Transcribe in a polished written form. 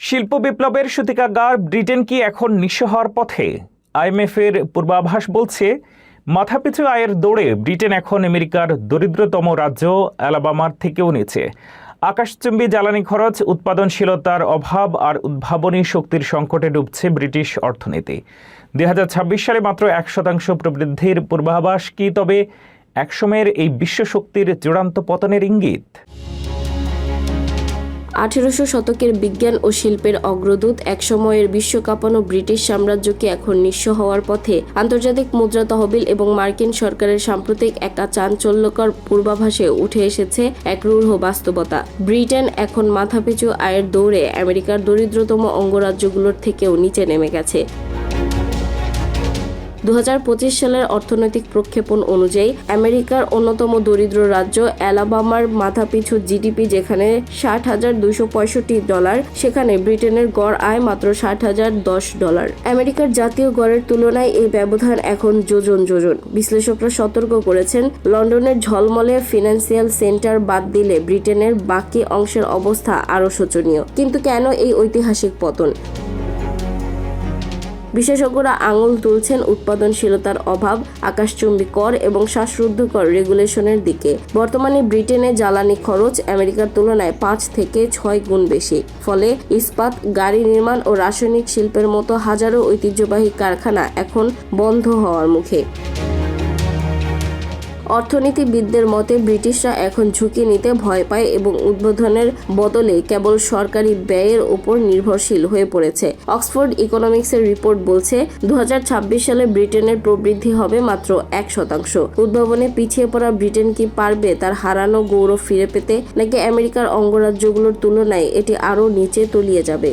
শিল্প বিপ্লবের সূতিকাগার ব্রিটেন কি এখন নিঃস্ব হওয়ার পথে? আইএমএফের পূর্বাভাস বলছে, মাথাপিছু আয়ের দৌড়ে ব্রিটেন এখন আমেরিকার দরিদ্রতম রাজ্য অ্যালাবামার থেকেও নিচে। আকাশচুম্বী জ্বালানি খরচ, উৎপাদনশীলতার অভাব আর উদ্ভাবনী শক্তির সংকটে ডুবছে ব্রিটিশ অর্থনীতি। 2026 সালে মাত্র 1% প্রবৃদ্ধির পূর্বাভাস কি তবে একসময়ের এই বিশ্ব শক্তির চূড়ান্ত পতনের ইঙ্গিত? 1800 শতকের বিজ্ঞান ও শিল্পের অগ্রদূত, একসময়ের বিশ্বকাঁপানো ব্রিটিশ সাম্রাজ্যকে এখন নিঃস্ব হওয়ার পথে। আন্তর্জাতিক মুদ্রা তহবিল এবং মার্কিন সরকারের সাম্প্রতিক একটা চাঞ্চল্যকর পূর্বাভাসে উঠে এসেছে এক রূঢ় বাস্তবতা। ব্রিটেন এখন মাথাপিছু আয়ের দৌড়ে আমেরিকার দরিদ্রতম অঙ্গরাজ্যগুলোর থেকেও নিচে নেমে গেছে। 2025 সালের অর্থনৈতিক প্রক্ষেপণ অনুযায়ী আমেরিকার অন্যতম দরিদ্র রাজ্য অ্যালাবামার মাথাপিছু জিডিপি যেখানে $60,265, সেখানে ব্রিটেনের গড় আয় মাত্র $60,010। আমেরিকার জাতীয় গড়ের তুলনায় এই ব্যবধান এখন যোজন। বিশ্লেষকরা সতর্ক করেছেন, লন্ডনের ঝলমলে ফিনান্সিয়াল সেন্টার বাদ দিলে ব্রিটেনের বাকি অংশের অবস্থা আরও শোচনীয়। কিন্তু কেন এই ঐতিহাসিক পতন? বিশেষজ্ঞরা আঙুল তুলছেন উৎপাদনশীলতার অভাব, আকাশচুম্বী কর এবং শ্বাসরুদ্ধকর রেগুলেশনের দিকে। বর্তমানে ব্রিটেনে জ্বালানি খরচ আমেরিকার তুলনায় 5 থেকে 6 গুণ বেশি। ফলে ইস্পাত, গাড়ি নির্মাণ ও রাসায়নিক শিল্পের মতো হাজারো ঐতিহ্যবাহী কারখানা এখন বন্ধ হওয়ার মুখে। অর্থনীতিবিদদের মতে, ব্রিটিশরা এখন ঝুঁকি নিতে ভয় পায় এবং উদ্বোধনের বদলে কেবল সরকারি ব্যয়ের উপর নির্ভরশীল হয়ে পড়েছে। অক্সফোর্ড ইকোনমিক্সের রিপোর্ট বলছে, 2026 সালে ব্রিটেনের প্রবৃদ্ধি হবে মাত্র 1%। উদ্ভাবনে পিছিয়ে পড়া ব্রিটেন কি পারবে তার হারানো গৌরব ফিরে পেতে, নাকি আমেরিকার অঙ্গরাজ্যগুলোর তুলনায় এটি আরও নিচে তলিয়ে যাবে?